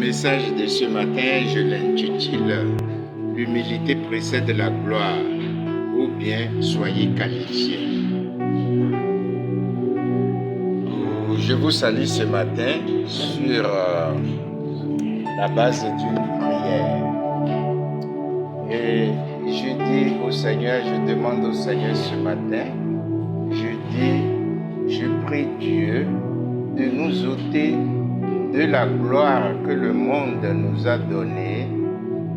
message de ce matin, je l'intitule « L'humilité précède la gloire » ou bien « Soyez qualifiés ». Je vous salue ce matin sur la base d'une prière. Et je dis au Seigneur, je demande au Seigneur ce matin, je prie Dieu de nous ôter de la gloire que le monde nous a donnée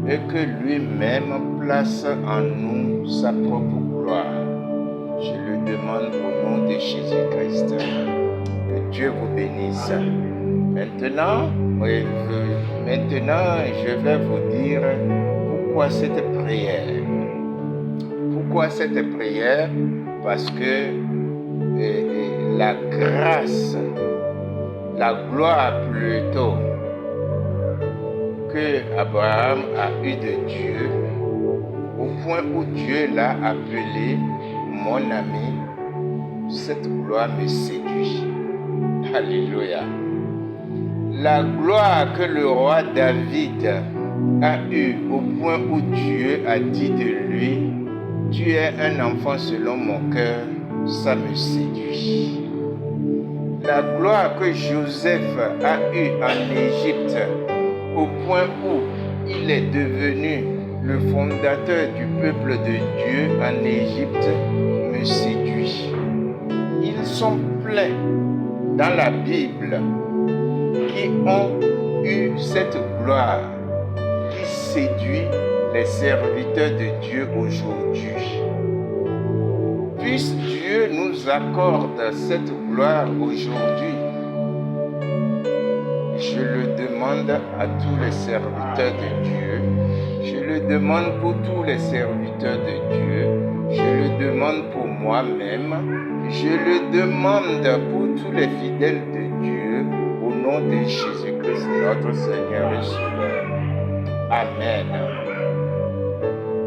et que lui-même place en nous sa propre gloire. Je le demande au nom de Jésus-Christ. Que Dieu vous bénisse. Maintenant, je vais vous dire pourquoi cette prière. Pourquoi cette prière? Parce que la grâce, la gloire plutôt que Abraham a eu de Dieu, au point où Dieu l'a appelé mon ami, cette gloire me séduit. Alléluia. La gloire que le roi David a eue au point où Dieu a dit de lui, tu es un enfant selon mon cœur, ça me séduit. La gloire que Joseph a eue en Égypte, au point où il est devenu le fondateur du peuple de Dieu en Égypte, me séduit. Ils sont pleins dans la Bible qui ont eu cette gloire qui séduit les serviteurs de Dieu aujourd'hui. Puisse Dieu nous accorde cette gloire aujourd'hui, je le demande à tous les serviteurs de Dieu, je le demande pour tous les serviteurs de Dieu, je le demande pour moi-même, je le demande pour tous les fidèles de Dieu, au nom de Jésus-Christ, notre Seigneur et Sauveur. Amen.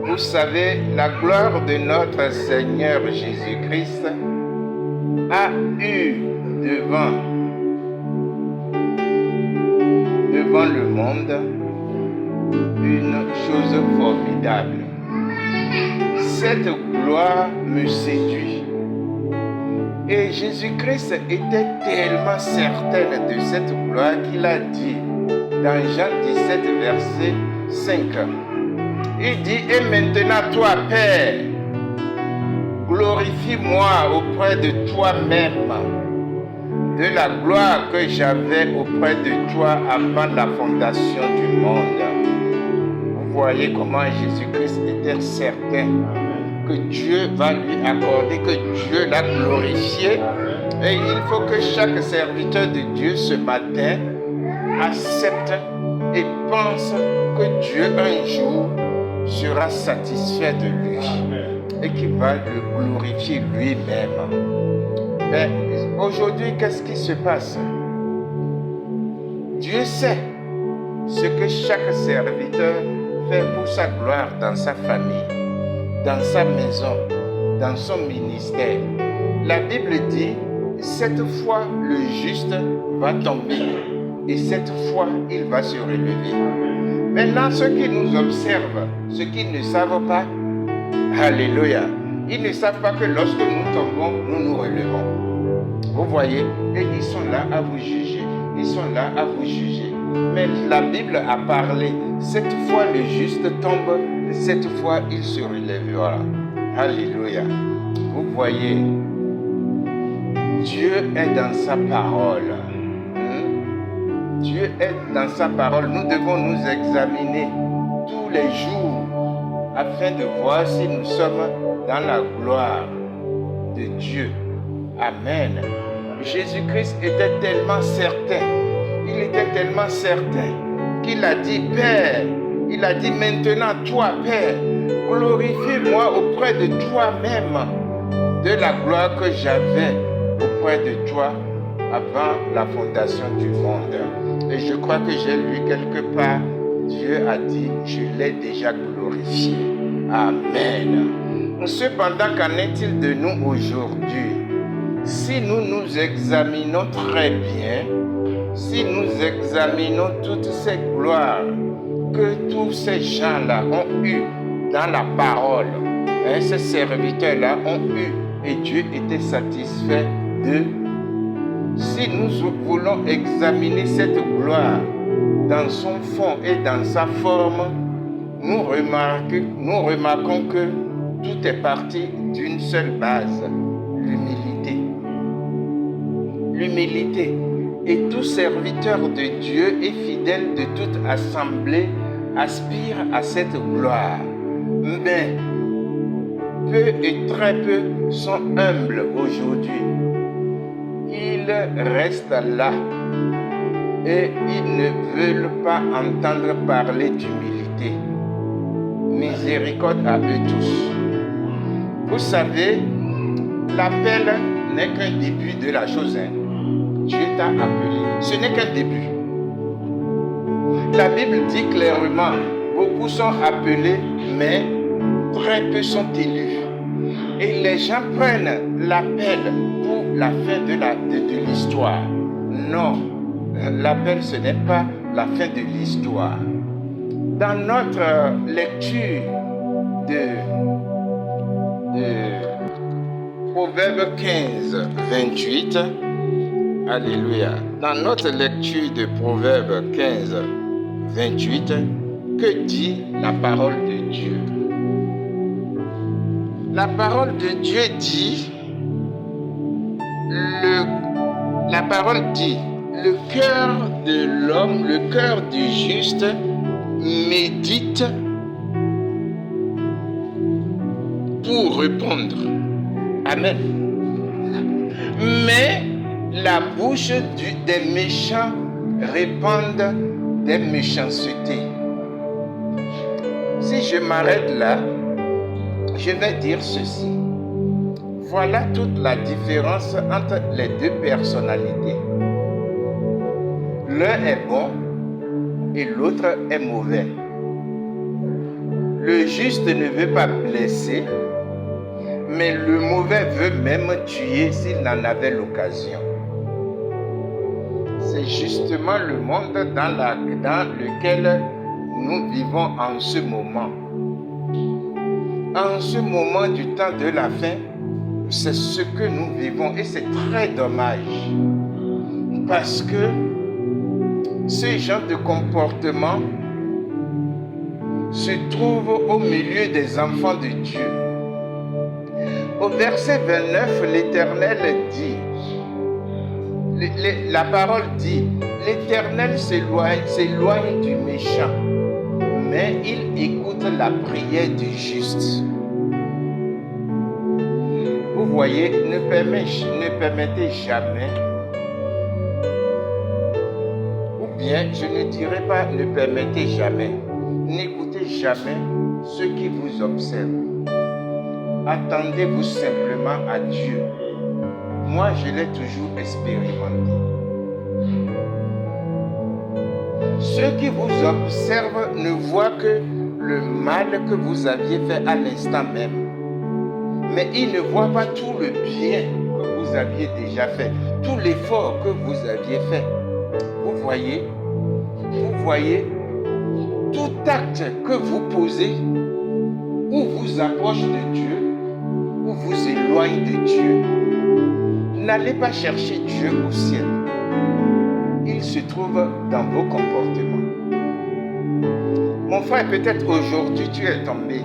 Vous savez, la gloire de notre Seigneur Jésus-Christ a eu devant le monde une chose formidable. Cette gloire me séduit. Et Jésus-Christ était tellement certain de cette gloire qu'il a dit dans Jean 17, verset 5. Il dit, et maintenant toi, Père, glorifie-moi auprès de toi-même de la gloire que j'avais auprès de toi avant la fondation du monde. Vous voyez comment Jésus-Christ était certain que Dieu va lui accorder, que Dieu l'a glorifié. Et il faut que chaque serviteur de Dieu ce matin accepte et pense que Dieu un jour sera satisfait de lui et qu'il va le glorifier lui-même. Mais aujourd'hui, qu'est-ce qui se passe? Dieu sait ce que chaque serviteur fait pour sa gloire dans sa famille, dans sa maison, dans son ministère. La Bible dit, cette fois le juste va tomber et cette fois il va se relever. Maintenant, ceux qui nous observent, ceux qui ne savent pas, alléluia, ils ne savent pas que lorsque nous tombons, nous nous relevons. Vous voyez, et ils sont là à vous juger, ils sont là à vous juger. Mais la Bible a parlé, cette fois le juste tombe, cette fois il se relèvera. Alléluia. Vous voyez, Dieu est dans sa parole. Dieu est dans sa parole. Nous devons nous examiner tous les jours afin de voir si nous sommes dans la gloire de Dieu. Amen. Jésus-Christ était tellement certain. Il était tellement certain qu'il a dit, Père, il a dit maintenant, toi, Père, glorifie-moi auprès de toi-même de la gloire que j'avais auprès de toi avant la fondation du monde. Et je crois que j'ai lu quelque part, Dieu a dit, je l'ai déjà glorifié. Amen. Cependant, qu'en est-il de nous aujourd'hui? Si nous nous examinons très bien, si nous examinons toutes ces gloires que tous ces gens-là ont eues dans la parole, ces serviteurs-là ont eu, et Dieu était satisfait d'eux. Si nous voulons examiner cette gloire dans son fond et dans sa forme, nous remarquons que tout est parti d'une seule base, l'humilité. L'humilité. Et tout serviteur de Dieu et fidèle de toute assemblée aspire à cette gloire. Mais peu et très peu sont humbles aujourd'hui. Ils restent là et ils ne veulent pas entendre parler d'humilité. Miséricorde à eux tous. Vous savez, l'appel n'est qu'un début de la chose. Dieu t'a appelé. Ce n'est qu'un début. La Bible dit clairement, beaucoup sont appelés, mais très peu sont élus. Et les gens prennent l'appel pour la fin de l'histoire. Non, l'appel ce n'est pas la fin de l'histoire. Dans notre lecture de Proverbe 15, 28, alléluia. Dans notre lecture de Proverbe 15, 28, que dit la parole de Dieu? La parole de Dieu dit, la parole dit, le cœur de l'homme, le cœur du juste médite pour répondre. Amen. Mais la bouche des méchants répand des méchancetés. Si je m'arrête là, je vais dire ceci. Voilà toute la différence entre les deux personnalités. L'un est bon et l'autre est mauvais. Le juste ne veut pas blesser, mais le mauvais veut même tuer s'il en avait l'occasion. C'est justement le monde dans lequel nous vivons en ce moment. En ce moment du temps de la fin, c'est ce que nous vivons et c'est très dommage. Parce que ce genre de comportement se trouve au milieu des enfants de Dieu. Au verset 29, l'Éternel dit, la parole dit, l'Éternel s'éloigne du méchant, mais il écoute la prière du juste. Vous voyez, ne permettez jamais, ou bien je ne dirais pas ne permettez jamais, n'écoutez jamais ceux qui vous observent. Attendez-vous simplement à Dieu. Moi, je l'ai toujours expérimenté. Ceux qui vous observent ne voient que le mal que vous aviez fait à l'instant même. Mais ils ne voient pas tout le bien que vous aviez déjà fait, tout l'effort que vous aviez fait. Vous voyez, tout acte que vous posez ou vous approche de Dieu, ou vous éloigne de Dieu, n'allez pas chercher Dieu au ciel. Il se trouve dans vos comportements. Mon frère, peut-être aujourd'hui tu es tombé.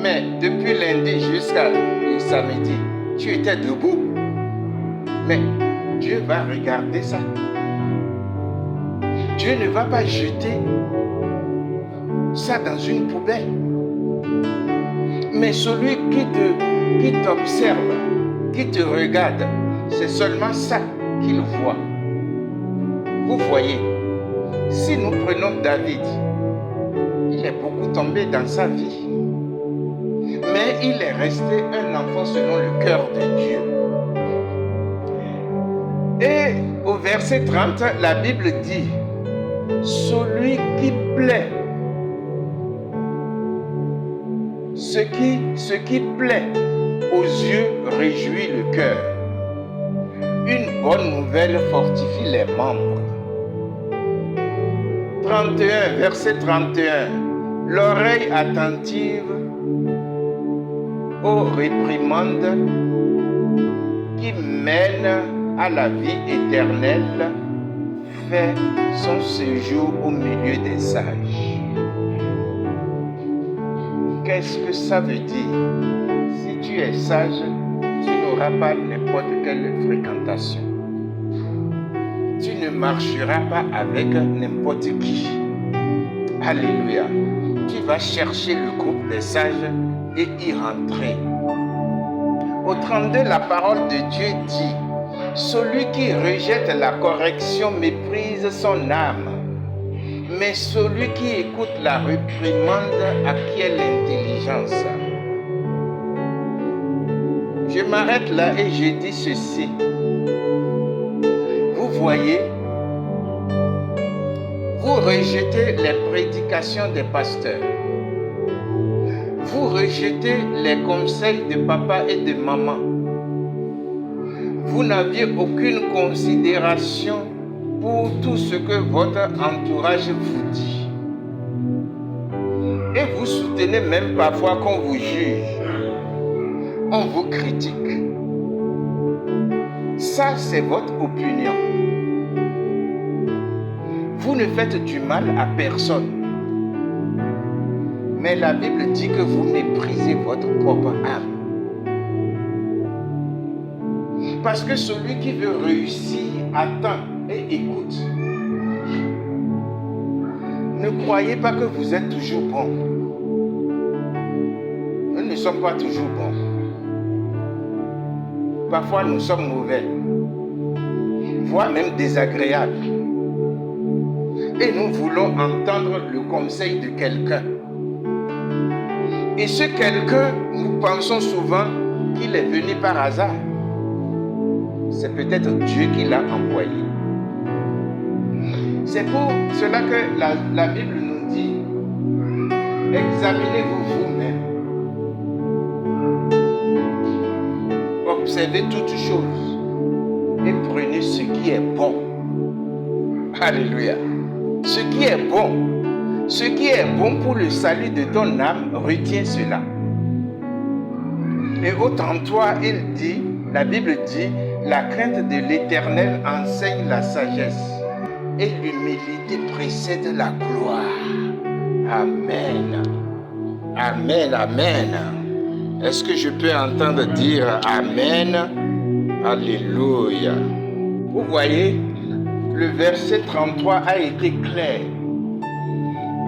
Mais depuis lundi jusqu'à samedi, tu étais debout. Mais Dieu va regarder ça. Dieu ne va pas jeter ça dans une poubelle. Mais celui qui t'observe, qui te regarde, c'est seulement ça qu'il voit. Vous voyez, si nous prenons David, il est beaucoup tombé dans sa vie. Mais il est resté un enfant selon le cœur de Dieu. Et au verset 30, la Bible dit, celui qui plaît, ce qui plaît aux yeux réjouit le cœur. bonne nouvelle fortifie les membres. 31, verset 31. L'oreille attentive aux réprimandes qui mènent à la vie éternelle fait son séjour au milieu des sages. Qu'est-ce que ça veut dire? Si tu es sage, tu n'auras pas n'importe quelle fréquentation. Tu ne marcheras pas avec n'importe qui. Alléluia. Tu vas chercher le groupe des sages et y rentrer. Au 32, la parole de Dieu dit: celui qui rejette la correction méprise son âme, mais celui qui écoute la réprimande acquiert l'intelligence. Je m'arrête là et je dis ceci. Vous voyez, vous rejetez les prédications des pasteurs. Vous rejetez les conseils de papa et de maman. Vous n'aviez aucune considération pour tout ce que votre entourage vous dit. Et vous soutenez même parfois qu'on vous juge. On vous critique. Ça, c'est votre opinion. Vous ne faites du mal à personne. Mais la Bible dit que vous méprisez votre propre âme. Parce que celui qui veut réussir attend et écoute. Ne croyez pas que vous êtes toujours bon. Nous ne sommes pas toujours bons. Parfois nous sommes mauvais, voire même désagréables. Et nous voulons entendre le conseil de quelqu'un. Et ce quelqu'un, nous pensons souvent qu'il est venu par hasard. C'est peut-être Dieu qui l'a envoyé. C'est pour cela que la Bible nous dit: examinez-vous vous-même. Observez toutes choses et prenez ce qui est bon. Alléluia. Ce qui est bon. Ce qui est bon pour le salut de ton âme, retiens cela. Et au 33, il dit, la Bible dit: la crainte de l'Éternel enseigne la sagesse et l'humilité précède la gloire. Amen. Amen, amen. Est-ce que je peux entendre dire Amen? Alléluia. Vous voyez, le verset 33 a été clair.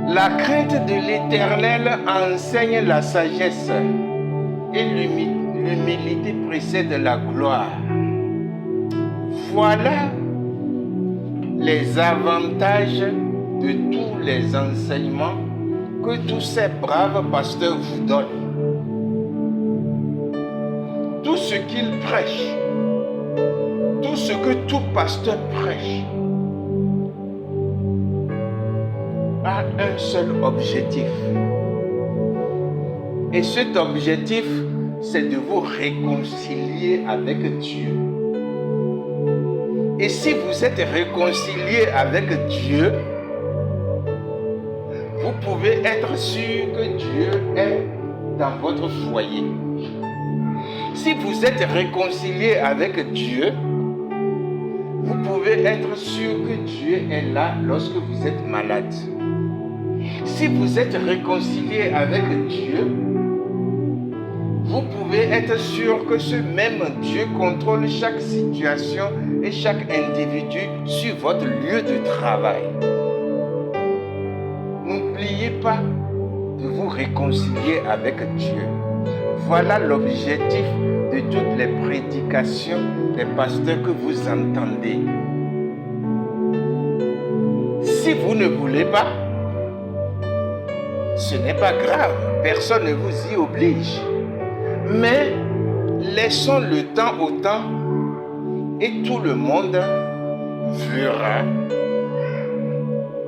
La crainte de l'Éternel enseigne la sagesse et l'humilité précède la gloire. Voilà les avantages de tous les enseignements que tous ces braves pasteurs vous donnent. Tout ce qu'ils prêchent, tout ce que tout pasteur prêche, a un seul objectif. Et cet objectif, c'est de vous réconcilier avec Dieu. Et si vous êtes réconcilié avec Dieu, vous pouvez être sûr que Dieu est dans votre foyer. Si vous êtes réconcilié avec Dieu, vous pouvez être sûr que Dieu est là lorsque vous êtes malade. Si vous êtes réconcilié avec Dieu, vous pouvez être sûr que ce même Dieu contrôle chaque situation et chaque individu sur votre lieu de travail. N'oubliez pas de vous réconcilier avec Dieu. Voilà l'objectif de toutes les prédications des pasteurs que vous entendez. Si vous ne voulez pas, ce n'est pas grave, personne ne vous y oblige. Mais laissons le temps au temps et tout le monde verra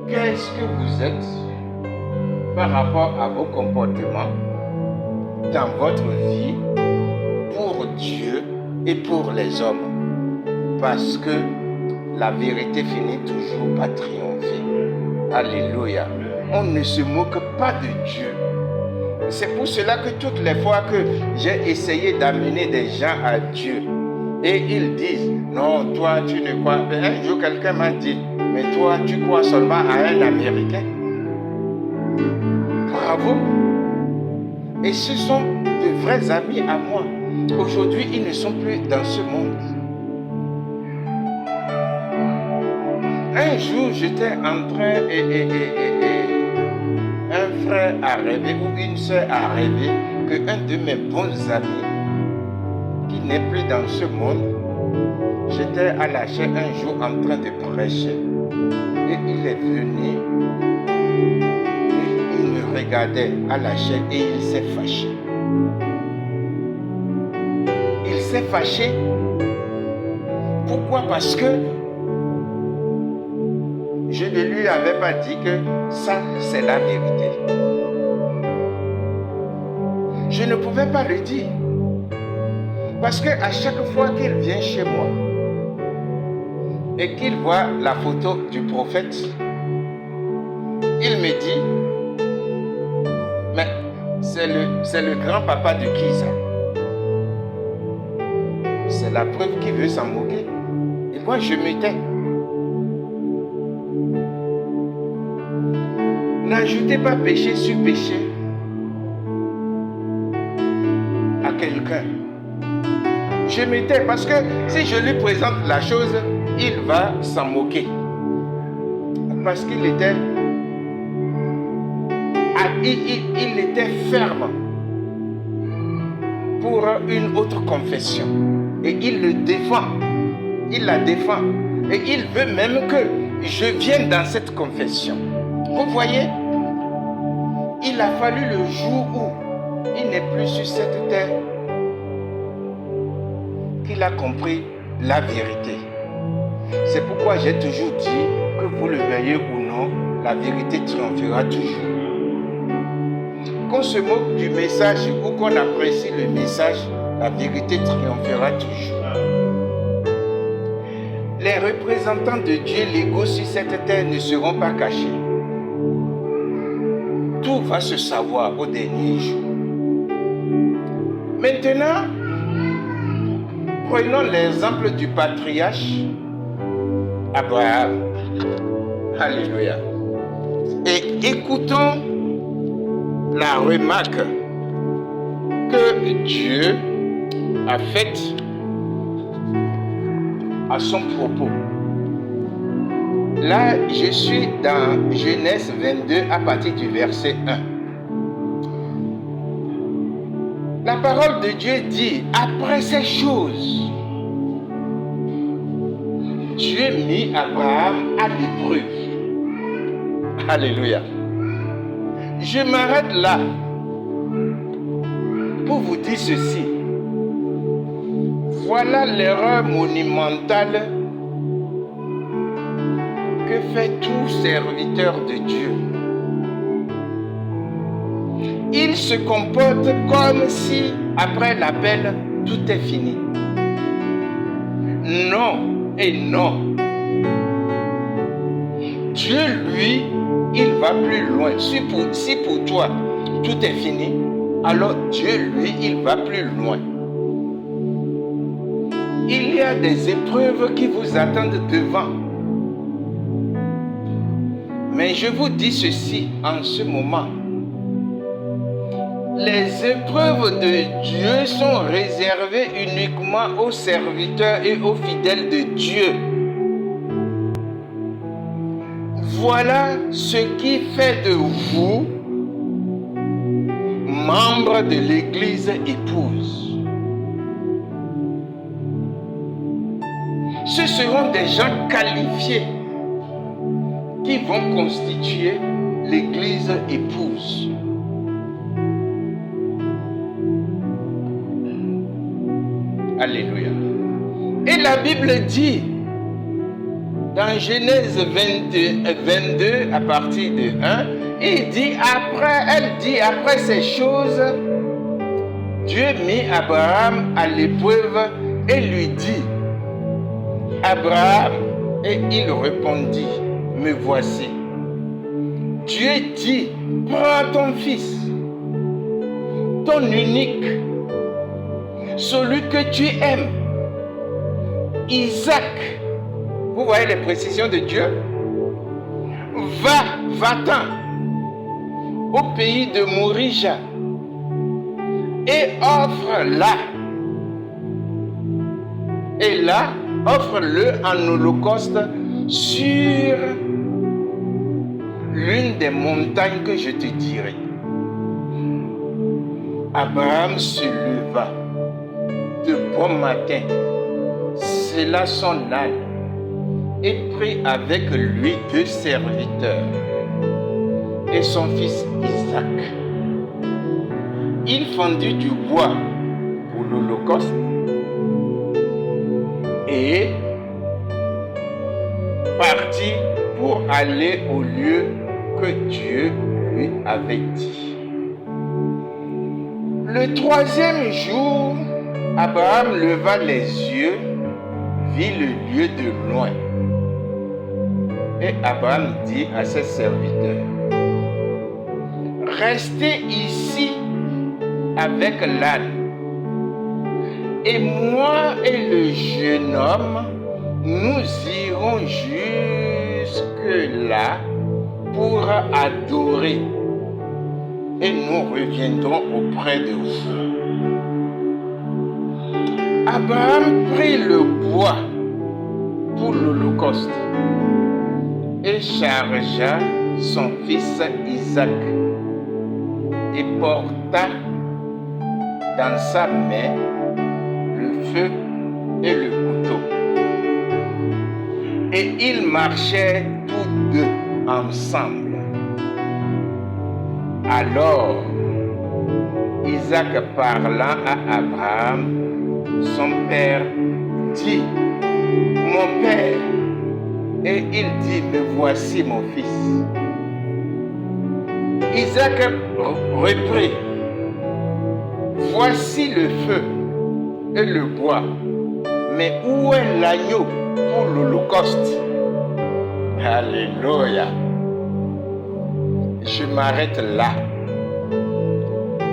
qu'est-ce que vous êtes par rapport à vos comportements dans votre vie pour Dieu et pour les hommes. Parce que la vérité finit toujours par triompher. Alléluia. On ne se moque pas de Dieu. C'est pour cela que toutes les fois que j'ai essayé d'amener des gens à Dieu, et ils disent, non, toi tu ne crois pas. Un jour quelqu'un m'a dit, mais toi tu crois seulement à un Américain. Bravo. Et ce sont de vrais amis à moi. Aujourd'hui, ils ne sont plus dans ce monde. Un jour, j'étais en train un frère a rêvé ou une soeur a rêvé qu'un de mes bons amis qui n'est plus dans ce monde, j'étais à la chaîne un jour en train de prêcher et il est venu et il me regardait à la chaîne et il s'est fâché. Il s'est fâché. Pourquoi? Parce que je ne lui avais pas dit que ça, c'est la vérité. Je ne pouvais pas le dire. Parce qu'à chaque fois qu'il vient chez moi et qu'il voit la photo du prophète, il me dit, mais c'est le grand-papa de qui ça? C'est la preuve qu'il veut s'en moquer. Et moi, je me tais. N'ajoutez pas péché sur péché à quelqu'un. Je me tais parce que si je lui présente la chose, il va s'en moquer. Parce qu'il était, il était ferme pour une autre confession. Et il le défend. Il la défend. Et il veut même que je vienne dans cette confession. Vous voyez? Il a fallu le jour où il n'est plus sur cette terre qu'il a compris la vérité. C'est pourquoi j'ai toujours dit que vous le veuillez ou non, la vérité triomphera toujours. Qu'on se moque du message ou qu'on apprécie le message, la vérité triomphera toujours. Les représentants de Dieu légaux sur cette terre ne seront pas cachés. Tout va se savoir au dernier jour. Maintenant, prenons l'exemple du patriarche Abraham. Alléluia. Et écoutons la remarque que Dieu a faite à son propos. Là, je suis dans Genèse 22 à partir du verset 1. La parole de Dieu dit, après ces choses, Dieu mit Abraham à l'épreuve. Alléluia. Je m'arrête là pour vous dire ceci. Voilà l'erreur monumentale que fait tout serviteur de Dieu. Il se comporte comme si, après l'appel, tout est fini. Non et non. Dieu, lui, il va plus loin. Si pour toi, tout est fini, alors Dieu, lui, il va plus loin. Il y a des épreuves qui vous attendent devant. Mais je vous dis ceci en ce moment. Les épreuves de Dieu sont réservées uniquement aux serviteurs et aux fidèles de Dieu. Voilà ce qui fait de vous membres de l'Église épouse. Ce seront des gens qualifiés qui vont constituer l'Église épouse. Alléluia. Et la Bible dit, dans Genèse 22 à partir de 1, elle dit après ces choses, Dieu mit Abraham à l'épreuve et lui dit, Abraham, et il répondit, me voici. Dieu dit, prends ton fils, ton unique, celui que tu aimes, Isaac. Vous voyez les précisions de Dieu? Va-t'en au pays de Morija et offre-la. Et là, offre-le en holocauste sur l'une des montagnes que je te dirai. Abraham se leva de bon matin, sella son âne et prit avec lui 2 serviteurs et son fils Isaac. Il fendit du bois pour l'holocauste et partit pour aller au lieu que Dieu lui avait dit. Le 3e jour, Abraham leva les yeux, vit le lieu de loin. Et Abraham dit à ses serviteurs, restez ici avec l'âne. Et moi et le jeune homme, nous irons jusque là pour adorer. Et nous reviendrons auprès de vous. Abraham prit le bois pour l'holocauste et chargea son fils Isaac et porta dans sa main le feu et le couteau. Et ils marchaient tous deux ensemble. Alors, Isaac parlant à Abraham, son père, dit, mon père. Et il dit, me voici mon fils. Isaac reprit, voici le feu et le bois, mais où est l'agneau pour l'holocauste? Alléluia. Je m'arrête là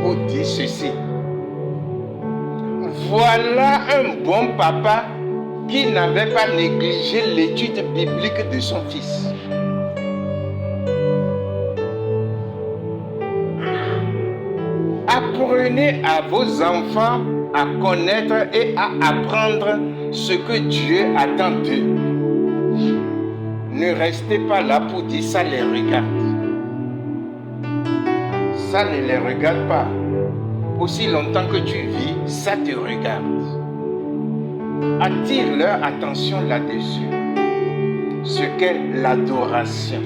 pour dire ceci. Voilà un bon papa qui n'avait pas négligé l'étude biblique de son fils. Apprenez à vos enfants à connaître et à apprendre ce que Dieu attend d'eux. Ne restez pas là pour dire ça les regarde. Ça ne les regarde pas. Aussi longtemps que tu vis, ça te regarde. Attire leur attention là-dessus. Ce qu'est l'adoration.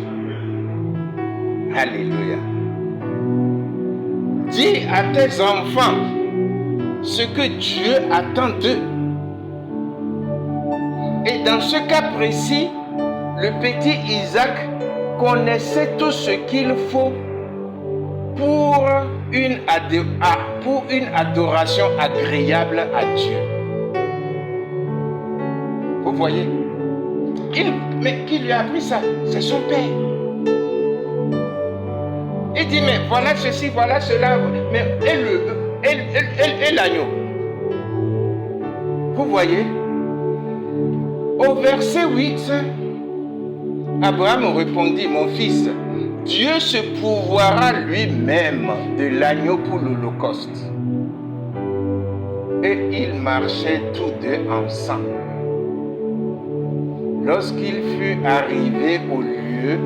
Alléluia. Dis à tes enfants ce que Dieu attend d'eux. Et dans ce cas précis, le petit Isaac connaissait tout ce qu'il faut pour une adoration agréable à Dieu. Vous voyez? Mais qui lui a appris ça? C'est son père. Il dit, mais voilà ceci, voilà cela, mais et l'agneau. Vous voyez? Au verset 8, Abraham répondit, mon fils, Dieu se pourvoira lui-même de l'agneau pour l'holocauste. Et ils marchaient tous deux ensemble. Lorsqu'il fut arrivé au lieu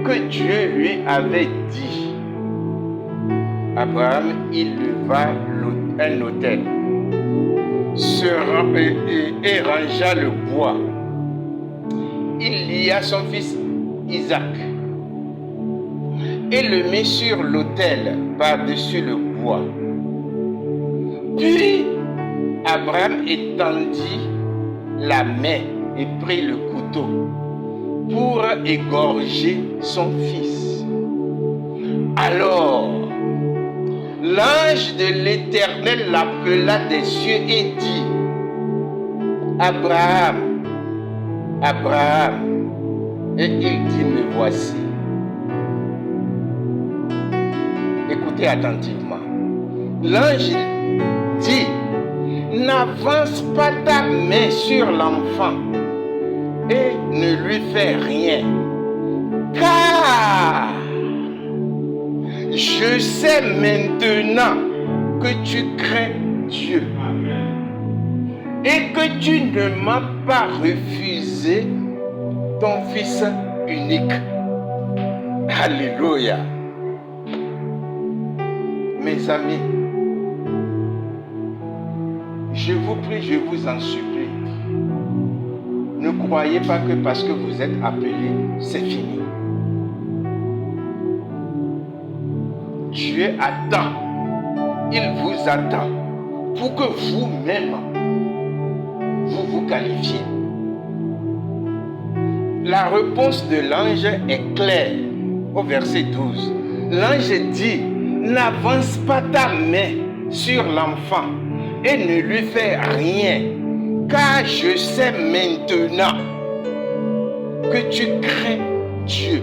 que Dieu lui avait dit, Abraham, il leva un autel et rangea le bois. Il lia son fils Isaac et le mit sur l'autel par-dessus le bois. Puis Abraham étendit la main et prit le couteau pour égorger son fils. Alors, l'ange de l'Éternel l'appela des cieux et dit, Abraham, Abraham, et il dit, me voici. Écoutez attentivement. L'ange dit, n'avance pas ta main sur l'enfant et ne lui fais rien, car je sais maintenant que tu crains Dieu et que tu ne m'as pas refusé ton fils unique. Alléluia. Mes amis, je vous prie, je vous en supplie, ne croyez pas que parce que vous êtes appelés, c'est fini. Dieu attend, il vous attend pour que vous-même, vous vous qualifiez. La réponse de l'ange est claire au verset 12. L'ange dit, n'avance pas ta main sur l'enfant et ne lui fais rien, car je sais maintenant que tu crains Dieu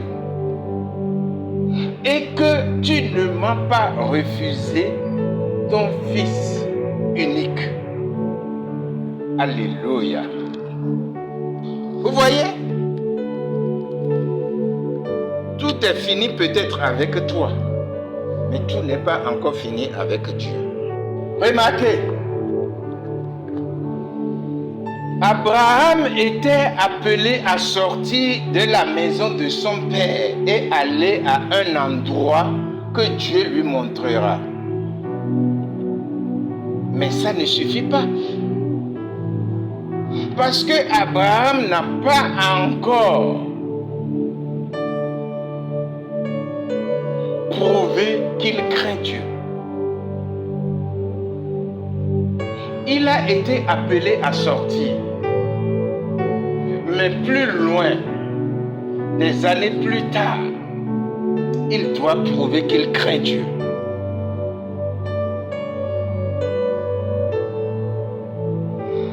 et que tu ne m'as pas refusé ton fils unique. Alléluia. Vous voyez? Tout est fini peut-être avec toi, mais tout n'est pas encore fini avec Dieu. Remarquez, Abraham était appelé à sortir de la maison de son père et aller à un endroit que Dieu lui montrera. Mais ça ne suffit pas. Parce que Abraham n'a pas encore prouvé qu'il craint Dieu. Il a été appelé à sortir. Mais plus loin, des années plus tard, il doit prouver qu'il craint Dieu.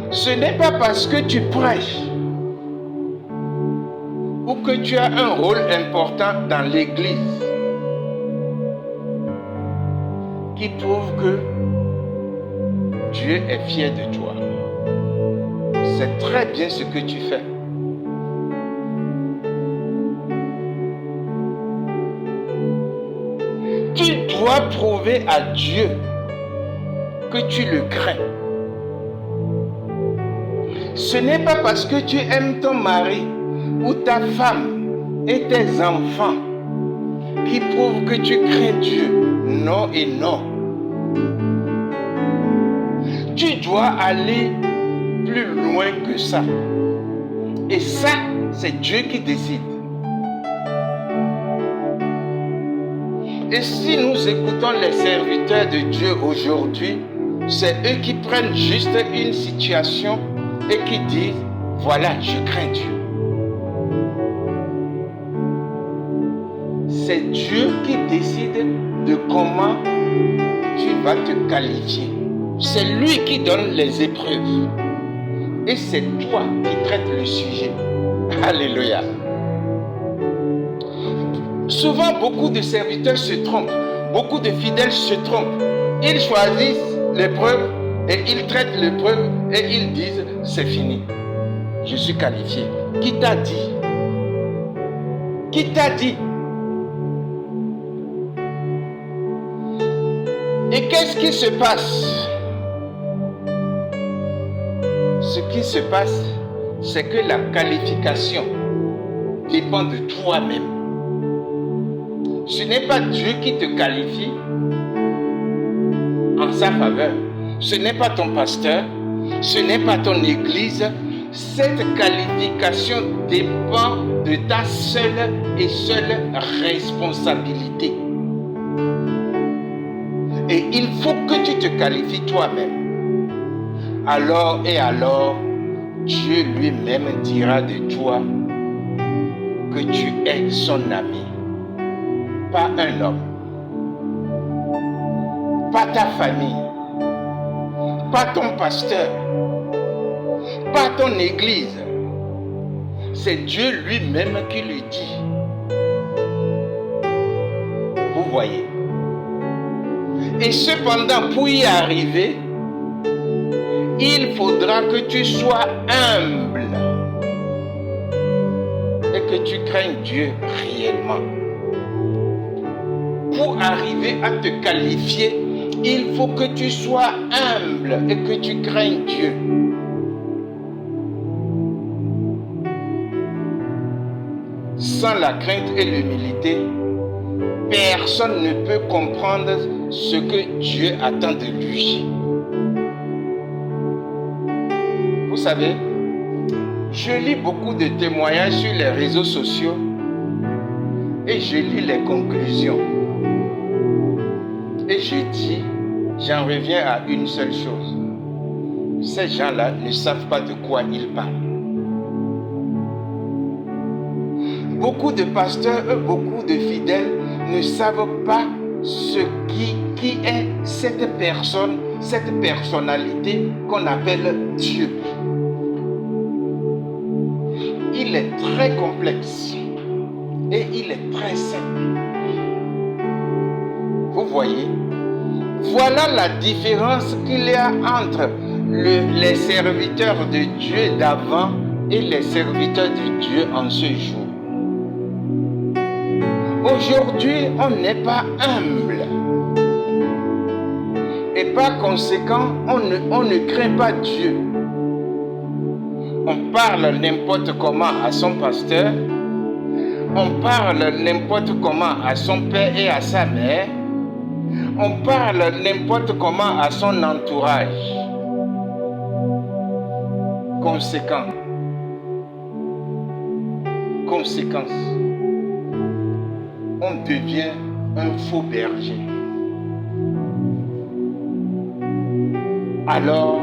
Ce n'est pas parce que tu prêches ou que tu as un rôle important dans l'église qui prouve que Dieu est fier de toi. C'est très bien ce que tu fais. Tu dois prouver à Dieu que tu le crains. Ce n'est pas parce que tu aimes ton mari ou ta femme et tes enfants qui prouve que tu crains Dieu. Non et non. Tu dois aller plus loin que ça. Et ça, c'est Dieu qui décide. Et si nous écoutons les serviteurs de Dieu aujourd'hui, c'est eux qui prennent juste une situation et qui disent, voilà, je crains Dieu. C'est Dieu qui décide de comment tu vas te qualifier. C'est lui qui donne les épreuves. Et c'est toi qui traites le sujet. Alléluia. Souvent, beaucoup de serviteurs se trompent. Beaucoup de fidèles se trompent. Ils choisissent l'épreuve et ils traitent l'épreuve et ils disent, c'est fini. Je suis qualifié. Qui t'a dit? Qui t'a dit? Et qu'est-ce qui se passe? Ce qui se passe, c'est que la qualification dépend de toi-même. Ce n'est pas Dieu qui te qualifie en sa faveur. Ce n'est pas ton pasteur, ce n'est pas ton église. Cette qualification dépend de ta seule et seule responsabilité. Et il faut que tu te qualifies toi-même. Alors et alors, Dieu lui-même dira de toi que tu es son ami. Pas un homme, pas ta famille, pas ton pasteur, pas ton église. C'est Dieu lui-même qui le dit. Vous voyez. Et cependant, pour y arriver, il faudra que tu sois humble et que tu craignes Dieu réellement. Pour arriver à te qualifier, il faut que tu sois humble et que tu craignes Dieu. Sans la crainte et l'humilité, personne ne peut comprendre ce que Dieu attend de lui. Vous savez, je lis beaucoup de témoignages sur les réseaux sociaux et je lis les conclusions. Et je dis, j'en reviens à une seule chose. Ces gens-là ne savent pas de quoi ils parlent. Beaucoup de pasteurs et beaucoup de fidèles ne savent pas ce qui est cette personne, cette personnalité qu'on appelle Dieu. Il est très complexe et il est très simple. Vous voyez, voilà la différence qu'il y a entre les serviteurs de Dieu d'avant et les serviteurs de Dieu en ce jour. Aujourd'hui, on n'est pas humble. Et par conséquent, on ne craint pas Dieu. On parle n'importe comment à son pasteur. On parle n'importe comment à son père et à sa mère. On parle n'importe comment à son entourage. Conséquence. On devient un faux berger. Alors,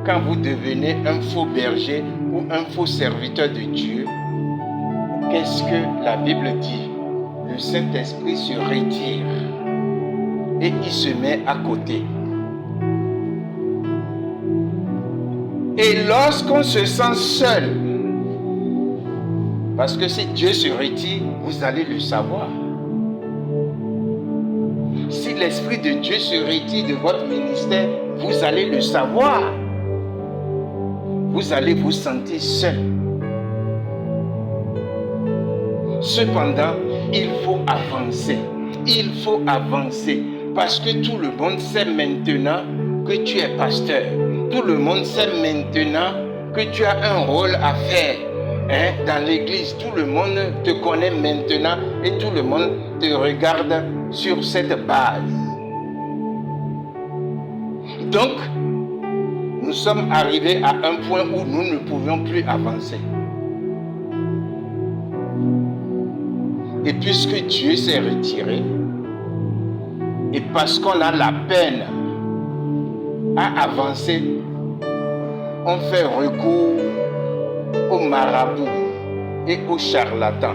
quand vous devenez un faux berger ou un faux serviteur de Dieu, qu'est-ce que la Bible dit? Le Saint-Esprit se retire et il se met à côté. Et lorsqu'on se sent seul, parce que si Dieu se retire, vous allez le savoir. Si l'Esprit de Dieu se retire de votre ministère, vous allez le savoir. Vous allez vous sentir seul. Cependant, il faut avancer. Il faut avancer. Parce que tout le monde sait maintenant que tu es pasteur. Tout le monde sait maintenant que tu as un rôle à faire. Dans l'église, tout le monde te connaît maintenant et tout le monde te regarde sur cette base. Donc, nous sommes arrivés à un point où nous ne pouvions plus avancer. Et puisque Dieu s'est retiré, et parce qu'on a la peine à avancer, on fait recours aux marabouts et aux charlatans.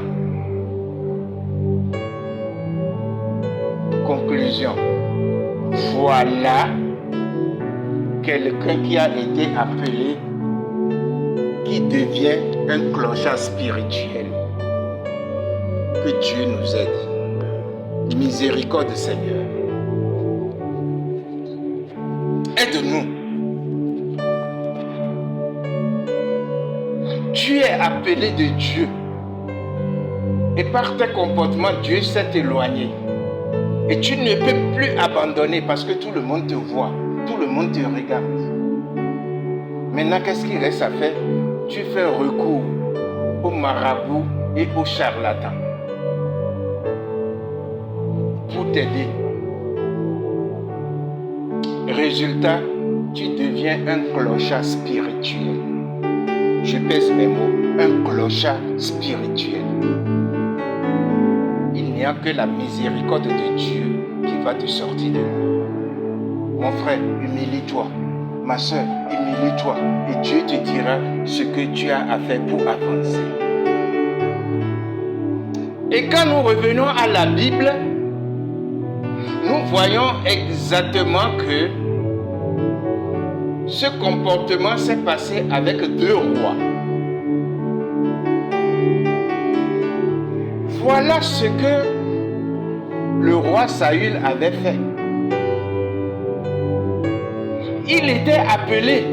Conclusion. Voilà quelqu'un qui a été appelé, qui devient un clochard spirituel. Que Dieu nous aide. Miséricorde, Seigneur. Aide-nous. Tu es appelé de Dieu. Et par tes comportements, Dieu s'est éloigné. Et tu ne peux plus abandonner parce que tout le monde te voit. Tout le monde te regarde. Maintenant, qu'est-ce qu'il reste à faire? Tu fais recours aux marabouts et aux charlatans pour t'aider. Résultat, tu deviens un clochard spirituel. Je pèse mes mots, un clochard spirituel. Il n'y a que la miséricorde de Dieu qui va te sortir de là. Mon frère, humilie-toi. Ma soeur, humilie-toi. Et Dieu te dira ce que tu as à faire pour avancer. Et quand nous revenons à la Bible, nous voyons exactement que ce comportement s'est passé avec 2 rois. Voilà ce que le roi Saül avait fait. Il était appelé,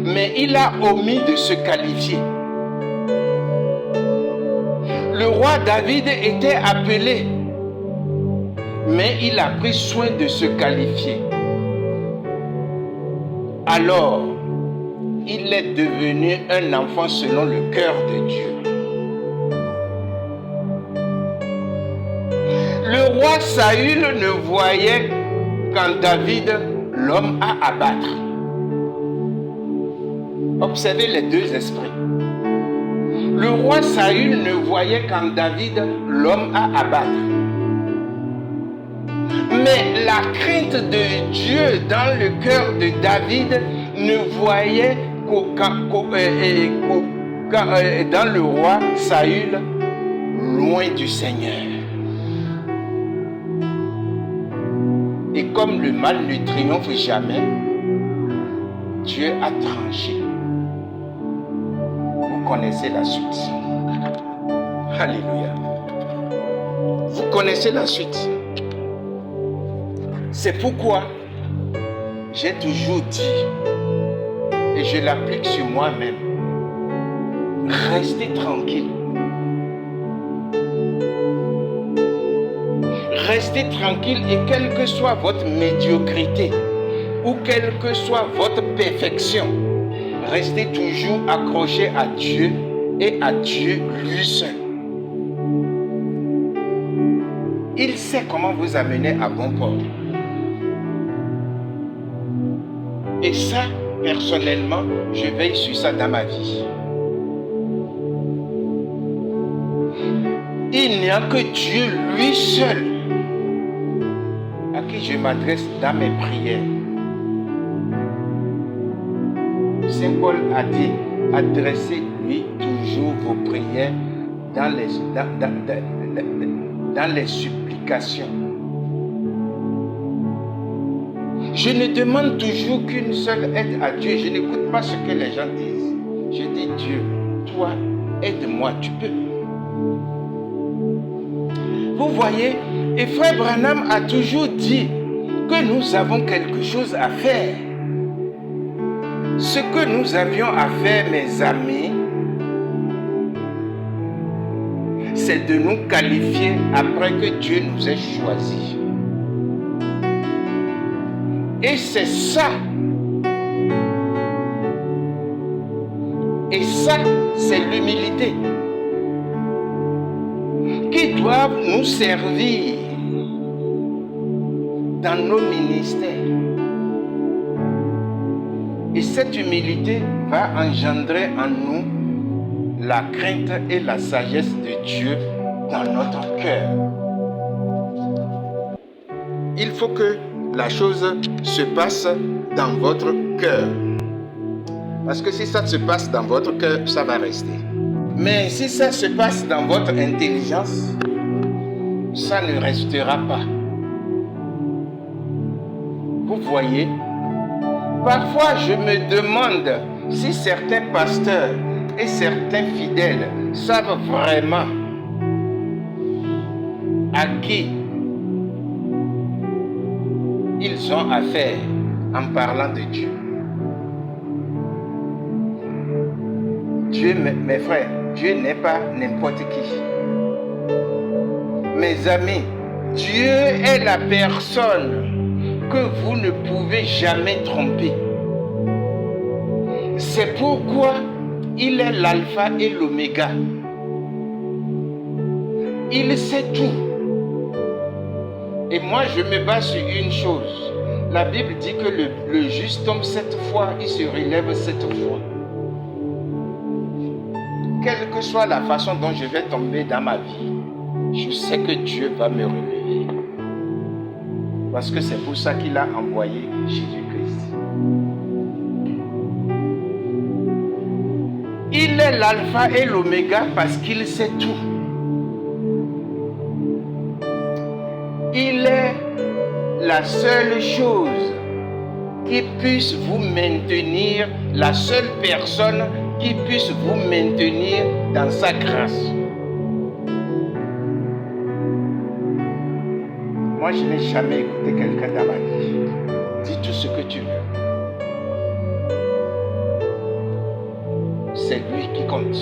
mais il a omis de se qualifier. Le roi David était appelé, mais il a pris soin de se qualifier. Alors, il est devenu un enfant selon le cœur de Dieu. Le roi Saül ne voyait qu'en David l'homme à abattre. Observez les 2 esprits. Le roi Saül ne voyait qu'en David l'homme à abattre. Mais la crainte de Dieu dans le cœur de David ne voyait dans le roi Saül loin du Seigneur. Et comme le mal ne triomphe jamais, Dieu a tranché. Vous connaissez la suite. Alléluia. Vous connaissez la suite. C'est pourquoi j'ai toujours dit, et je l'applique sur moi-même, restez tranquille. Restez tranquille et quelle que soit votre médiocrité ou quelle que soit votre perfection, restez toujours accroché à Dieu et à Dieu lui seul. Il sait comment vous amener à bon port. Et ça, personnellement, je veille sur ça dans ma vie. Il n'y a que Dieu lui seul à qui je m'adresse dans mes prières. Saint Paul a dit, adressez-lui toujours vos prières dans les supplications. Je ne demande toujours qu'une seule aide à Dieu. Je n'écoute pas ce que les gens disent. Je dis, Dieu, toi, aide-moi, tu peux. Vous voyez, et Frère Branham a toujours dit que nous avons quelque chose à faire. Ce que nous avions à faire, mes amis, c'est de nous qualifier après que Dieu nous ait choisis. Et c'est ça. Et ça, c'est l'humilité qui doit nous servir dans nos ministères. Et cette humilité va engendrer en nous la crainte et la sagesse de Dieu dans notre cœur. Il faut que la chose se passe dans votre cœur. Parce que si ça se passe dans votre cœur, ça va rester. Mais si ça se passe dans votre intelligence, ça ne restera pas. Vous voyez, parfois je me demande si certains pasteurs et certains fidèles savent vraiment à qui ils ont affaire en parlant de Dieu. Dieu, mes frères, Dieu n'est pas n'importe qui. Mes amis, Dieu est la personne que vous ne pouvez jamais tromper. C'est pourquoi il est l'alpha et l'oméga. Il sait tout. Et moi, je me base sur une chose. La Bible dit que le juste tombe 7 fois, il se relève 7 fois. Quelle que soit la façon dont je vais tomber dans ma vie, je sais que Dieu va me relever. Parce que c'est pour ça qu'il a envoyé Jésus-Christ. Il est l'alpha et l'oméga parce qu'il sait tout. Il est la seule chose qui qui puisse vous maintenir, la seule personne qui puisse vous maintenir dans sa grâce. Moi, je n'ai jamais écouté quelqu'un dans ma vie. Dis tout ce que tu veux. C'est lui qui compte.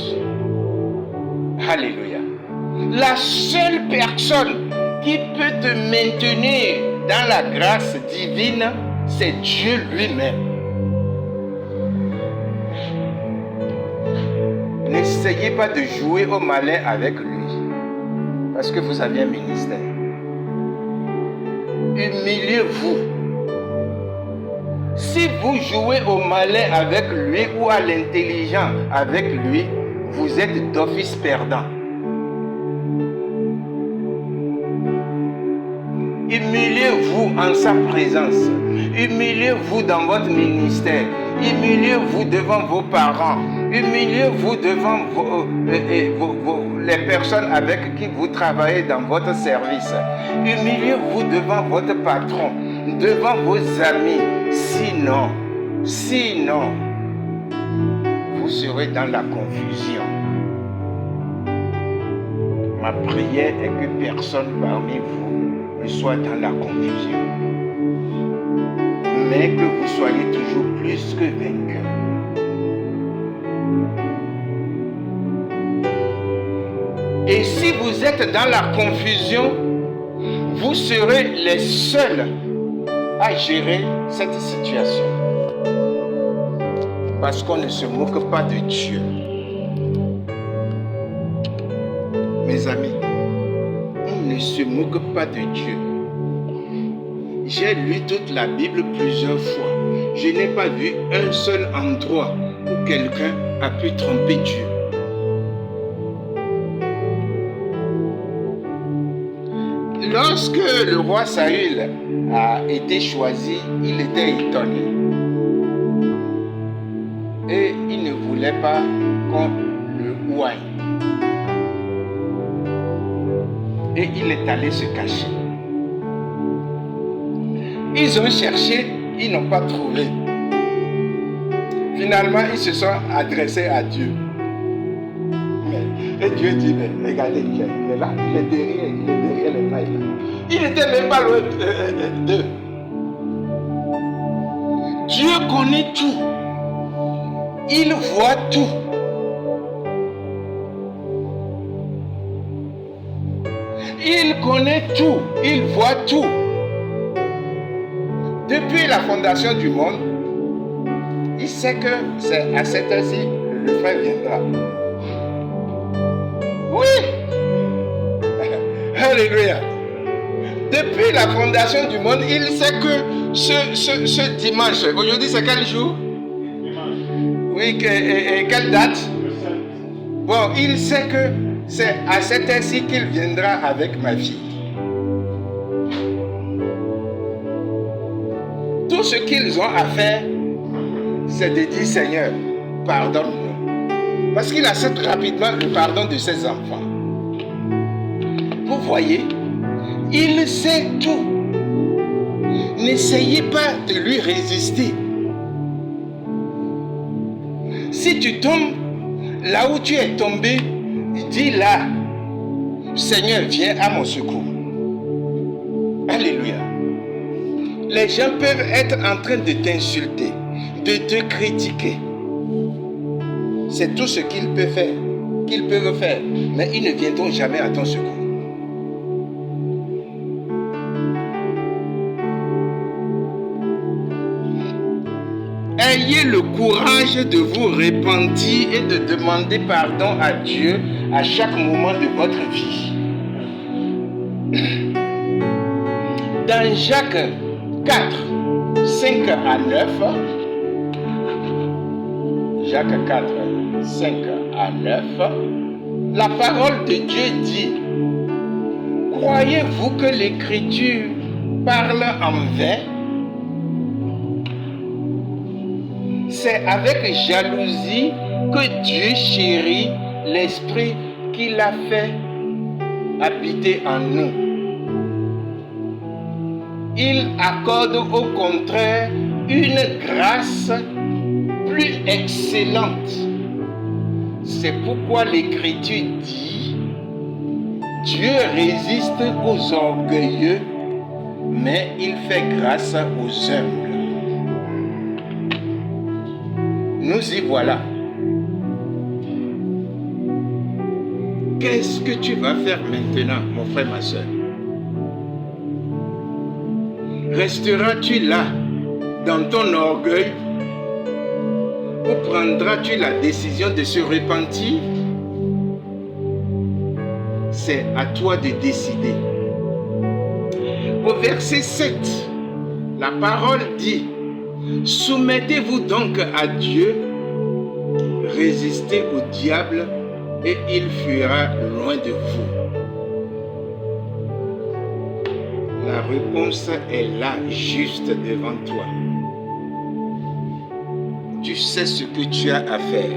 Alléluia. La seule personne qui peut te maintenir dans la grâce divine, c'est Dieu lui-même. N'essayez pas de jouer au malin avec lui, parce que vous avez un ministère. Humiliez-vous. Si vous jouez au malin avec lui ou à l'intelligent avec lui, vous êtes d'office perdant. Humiliez-vous en sa présence. Humiliez-vous dans votre ministère. Humiliez-vous devant vos parents. Humiliez-vous devant les personnes avec qui vous travaillez dans votre service. Humiliez-vous devant votre patron, devant vos amis. Sinon, vous serez dans la confusion. Ma prière est que personne parmi vous ne soit dans la confusion, mais que vous soyez toujours plus que vainqueurs. Et si vous êtes dans la confusion, vous serez les seuls à gérer cette situation. Parce qu'on ne se moque pas de Dieu. Mes amis, on ne se moque pas de Dieu. J'ai lu toute la Bible plusieurs fois. Je n'ai pas vu un seul endroit où quelqu'un a pu tromper Dieu. Lorsque le roi Saül a été choisi, il était étonné. Et il ne voulait pas qu'on le ouaille. Et il est allé se cacher. Ils ont cherché, ils n'ont pas trouvé. Finalement, ils se sont adressés à Dieu. Et Dieu dit, mais regardez, il est là, il est derrière les pailles. Il n'était même pas loin d'eux. Dieu connaît tout. Il voit tout. Il connaît tout. Il voit tout. Depuis la fondation du monde, il sait que c'est à cette heure-ci le frère viendra. Oui. Alléluia. Depuis la fondation du monde, il sait que ce dimanche, aujourd'hui c'est quel jour? Dimanche. Oui, et quelle date? Bon, il sait que c'est à cette heure-ci qu'il viendra avec ma fille. Tout ce qu'ils ont à faire, c'est de dire Seigneur, pardonne-nous. Parce qu'il accepte rapidement le pardon de ses enfants. Vous voyez, il sait tout. N'essayez pas de lui résister. Si tu tombes là où tu es tombé, dis là, Seigneur, viens à mon secours. Alléluia. Les gens peuvent être en train de t'insulter, de te critiquer. C'est tout ce qu'ils peuvent faire, mais ils ne viendront jamais à ton secours. Ayez le courage de vous repentir et de demander pardon à Dieu à chaque moment de votre vie. Dans Jacques 4, 5 à 9, Jacques 4, 5 à 9, la parole de Dieu dit: croyez-vous que l'Écriture parle en vain? C'est avec jalousie que Dieu chérit l'esprit qu'il a fait habiter en nous. Il accorde au contraire une grâce plus excellente. C'est pourquoi l'Écriture dit, Dieu résiste aux orgueilleux, mais il fait grâce aux humbles. Nous y voilà. Qu'est-ce que tu vas faire maintenant, mon frère, ma soeur? Resteras-tu là, dans ton orgueil, ou prendras-tu la décision de se repentir? C'est à toi de décider. Au verset 7, la parole dit, soumettez-vous donc à Dieu, résistez au diable et il fuira loin de vous. La réponse est là, juste devant toi. Tu sais ce que tu as à faire.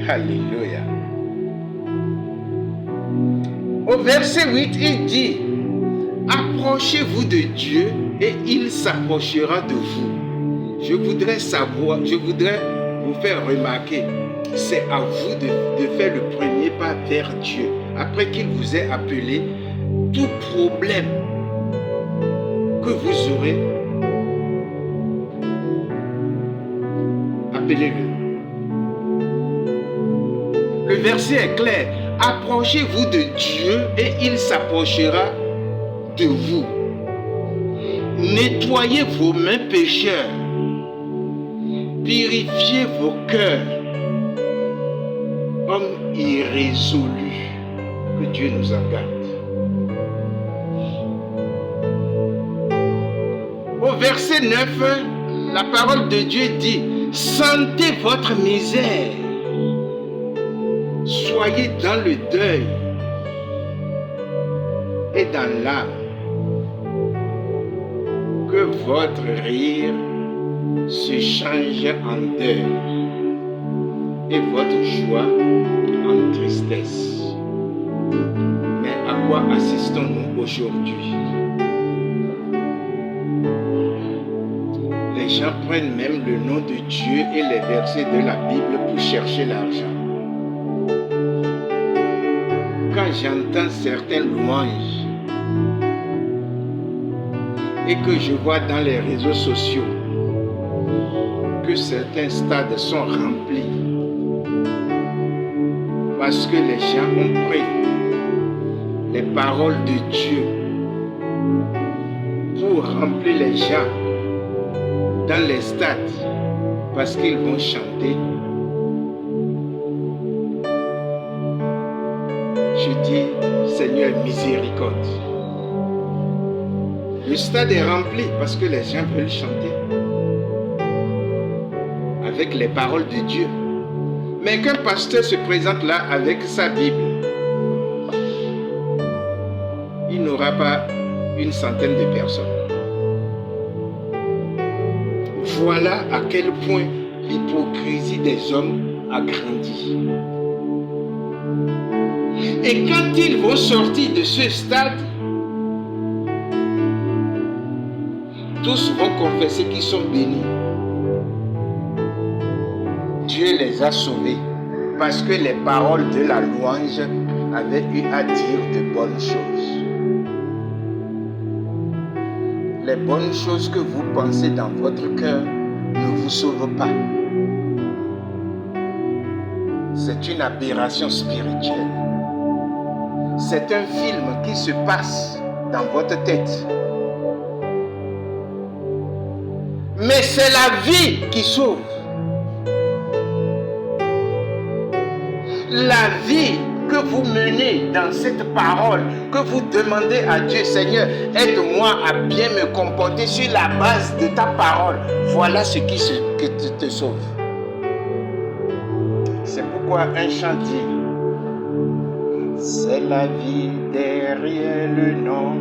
Alléluia. Au verset 8, il dit, approchez-vous de Dieu et il s'approchera de vous. Je voudrais vous faire remarquer, c'est à vous de faire le premier pas vers Dieu. Après qu'il vous ait appelé, tout problème que vous aurez, appelez-le. Le verset est clair. Approchez-vous de Dieu et il s'approchera de vous. Nettoyez vos mains pécheurs. Purifiez vos cœurs. Hommes irrésolus. Que Dieu nous en garde. Au verset 9, la parole de Dieu dit, sentez votre misère. Soyez dans le deuil et dans l'âme. Que votre rire se change en deuil et votre joie en tristesse. Mais à quoi assistons-nous aujourd'hui? Les gens prennent même le nom de Dieu et les versets de la Bible pour chercher l'argent. Quand j'entends certaines louanges et que je vois dans les réseaux sociaux que certains stades sont remplis parce que les gens ont pris les paroles de Dieu pour remplir les gens dans les stades parce qu'ils vont chanter. Je dis, Seigneur, miséricorde. Le stade est rempli parce que les gens veulent chanter avec les paroles de Dieu. Mais qu'un pasteur se présente là avec sa Bible, il n'aura pas une centaine de personnes. Voilà à quel point l'hypocrisie des hommes a grandi. Et quand ils vont sortir de ce stade, tous vont confesser qu'ils sont bénis. Dieu les a sauvés parce que les paroles de la louange avaient eu à dire de bonnes choses. Les bonnes choses que vous pensez dans votre cœur ne vous sauvent pas. C'est une aberration spirituelle. C'est un film qui se passe dans votre tête. Mais c'est la vie qui sauve. La vie que vous menez dans cette parole, que vous demandez à Dieu, Seigneur, aide-moi à bien me comporter sur la base de ta parole. Voilà ce qui te sauve. C'est pourquoi un chant dit, c'est la vie derrière le nom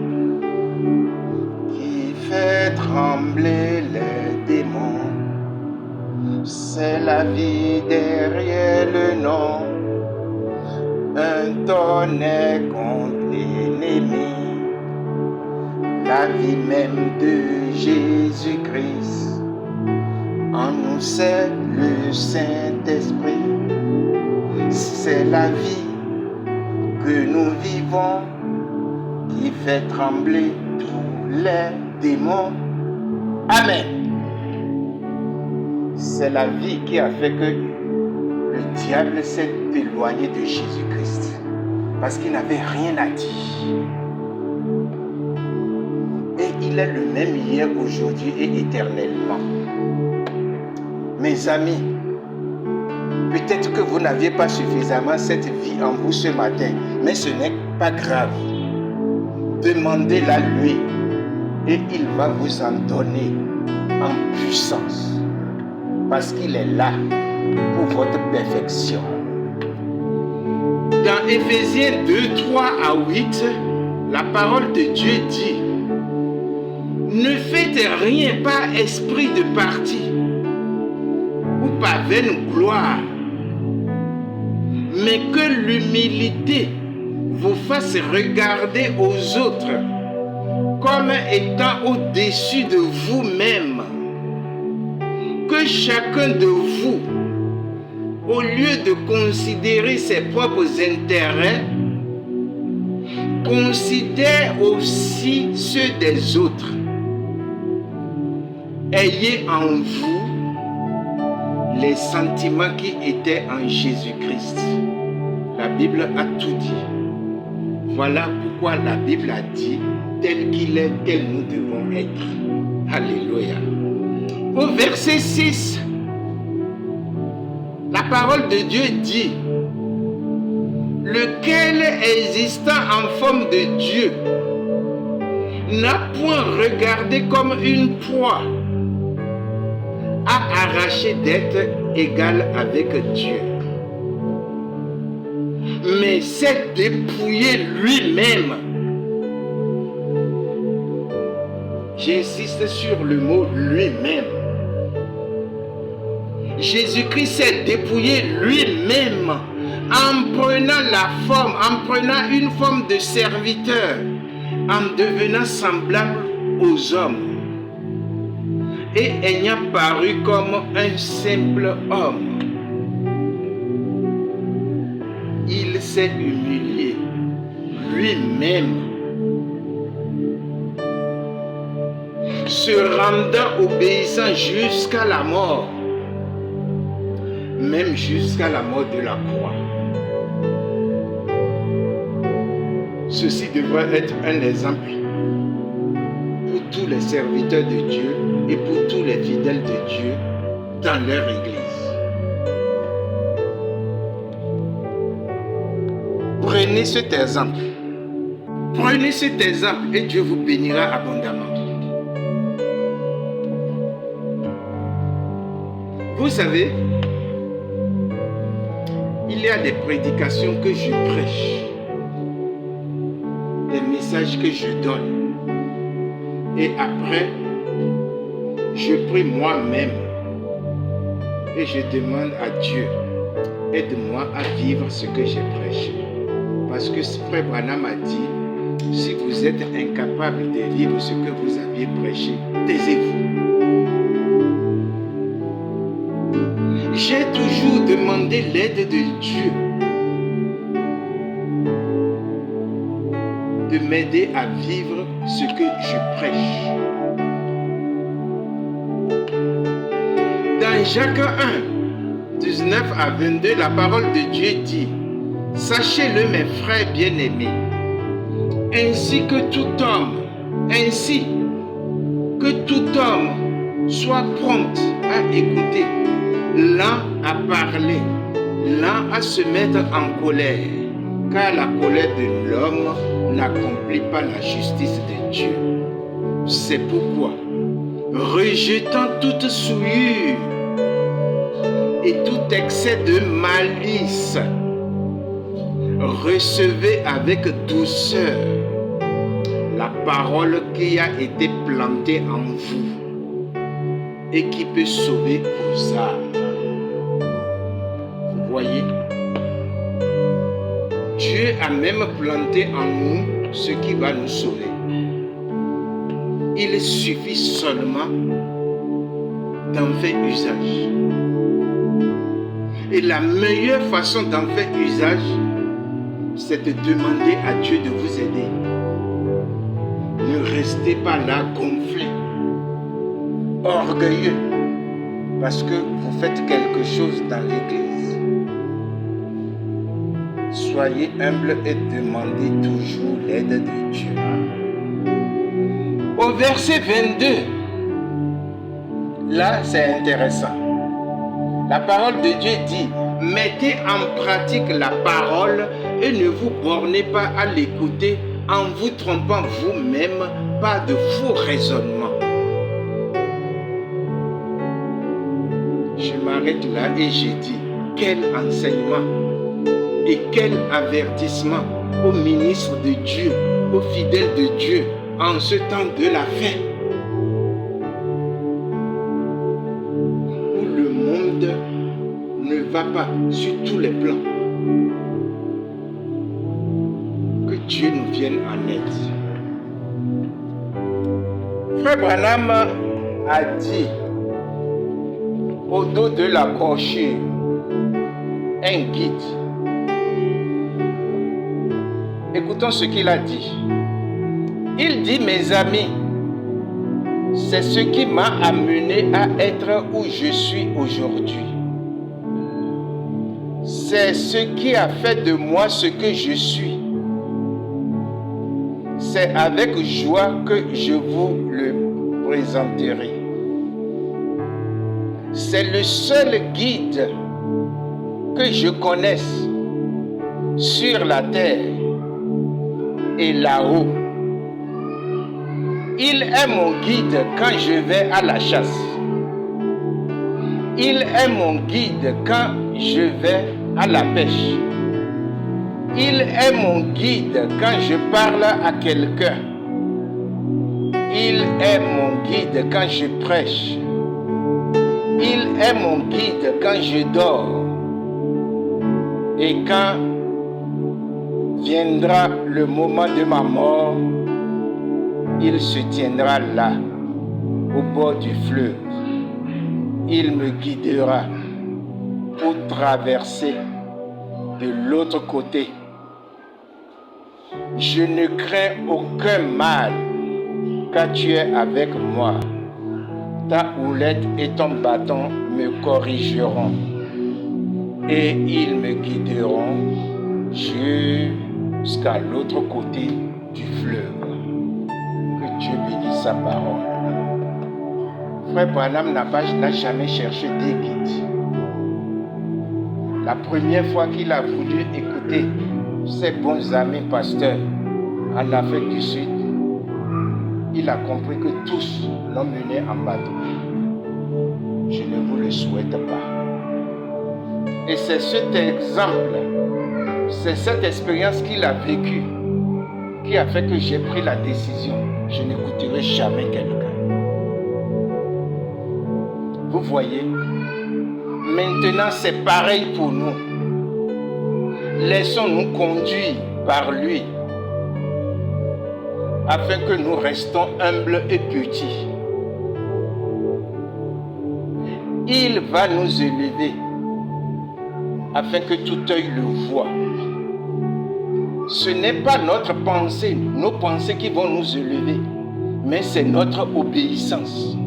qui fait trembler les démons. C'est la vie derrière le nom, un tonnerre contre l'ennemi. la vie même de Jésus-Christ. En nous c'est le Saint-Esprit. C'est la vie que nous vivons qui fait trembler tous les démons. Amen. C'est la vie qui a fait que le diable s'est éloigné de Jésus-Christ. Parce qu'il n'avait rien à dire. Et il est le même hier, aujourd'hui et éternellement. Mes amis, peut-être que vous n'aviez pas suffisamment cette vie en vous ce matin, mais ce n'est pas grave. Demandez-la lui et il va vous en donner en puissance. Parce qu'il est là pour votre perfection. Dans Éphésiens 2, 3 à 8, la parole de Dieu dit: ne faites rien par esprit de parti ou par vaine gloire, mais que l'humilité vous fasse regarder aux autres comme étant au-dessus de vous-même. Que chacun de vous, au lieu de considérer ses propres intérêts, considère aussi ceux des autres. Ayez en vous les sentiments qui étaient en Jésus-Christ. La Bible a tout dit. Voilà pourquoi la Bible a dit tel qu'il est, tel nous devons être. Alléluia. Au verset 6, la parole de Dieu dit: lequel existant en forme de Dieu n'a point regardé comme une proie à arracher d'être égal avec Dieu, mais s'est dépouillé lui-même. J'insiste sur le mot lui-même. Jésus-Christ s'est dépouillé lui-même en prenant la forme, en prenant une forme de serviteur, en devenant semblable aux hommes et ayant paru comme un simple homme. Il s'est humilié lui-même, se rendant obéissant jusqu'à la mort, même jusqu'à la mort de la croix. Ceci devrait être un exemple pour tous les serviteurs de Dieu et pour tous les fidèles de Dieu dans leur église. Prenez cet exemple. Prenez cet exemple et Dieu vous bénira abondamment. Vous savez, il y a des prédications que je prêche, des messages que je donne. Et après, je prie moi-même et je demande à Dieu, aide-moi à vivre ce que j'ai prêché. Parce que Frère Branham a dit, si vous êtes incapable de vivre ce que vous aviez prêché, taisez-vous. J'ai toujours demandé l'aide de Dieu de m'aider à vivre ce que je prêche. Dans Jacques 1, 19 à 22, la parole de Dieu dit: sachez-le, mes frères bien-aimés, ainsi que tout homme soit prompt à écouter, lent à parler, lent à se mettre en colère, car la colère de l'homme n'accomplit pas la justice de Dieu. C'est pourquoi, rejetant toute souillure et tout excès de malice, recevez avec douceur la parole qui a été plantée en vous et qui peut sauver vos âmes. Vous voyez, Dieu a même planté en nous ce qui va nous sauver. il suffit seulement d'en faire usage. Et la meilleure façon d'en faire usage, c'est de demander à Dieu de vous aider. Ne restez pas là gonflé, orgueilleux, parce que vous faites quelque chose dans l'église. Soyez humble et demandez toujours l'aide de Dieu. Au verset 22, là c'est intéressant. La parole de Dieu dit, mettez en pratique la parole et ne vous bornez pas à l'écouter en vous trompant vous-même par de faux raisonnements. Je m'arrête là et je dis, quel enseignement et quel avertissement aux ministres de Dieu, aux fidèles de Dieu en ce temps de la fin. Où le monde ne va pas sur tous les plans. Que Dieu nous vienne en aide. Frère Branham a dit au dos de la brochure un guide. Écoutons ce qu'il a dit. Il dit, mes amis, c'est ce qui m'a amené à être où je suis aujourd'hui. C'est ce qui a fait de moi ce que je suis. C'est avec joie que je vous le présenterai. C'est le seul guide que je connaisse sur la terre et là-haut. Il est mon guide quand je vais à la chasse. Il est mon guide quand je vais à la pêche. Il est mon guide quand je parle à quelqu'un. Il est mon guide quand je prêche. Il est mon guide quand je dors. Et quand viendra le moment de ma mort, il se tiendra là, au bord du fleuve. Il me guidera pour traverser de l'autre côté. Je ne crains aucun mal, car tu es avec moi. Ta houlette et ton bâton me corrigeront, et ils me guideront jusqu'à l'autre côté du fleuve. Que Dieu bénisse sa parole. Frère Branham n'a jamais cherché des guides. La première fois qu'il a voulu écouter ses bons amis pasteurs en Afrique du Sud, il a compris que tous l'ont mené en bateau. Je ne vous le souhaite pas. Et c'est cet exemple, c'est cette expérience qu'il a vécue qui a fait que j'ai pris la décision. Je n'écouterai jamais quelqu'un. Vous voyez, maintenant c'est pareil pour nous. Laissons-nous conduire par lui, afin que nous restons humbles et petits. Il va nous élever, afin que tout œil le voie. Ce n'est pas notre pensée, nos pensées qui vont nous élever, mais c'est notre obéissance.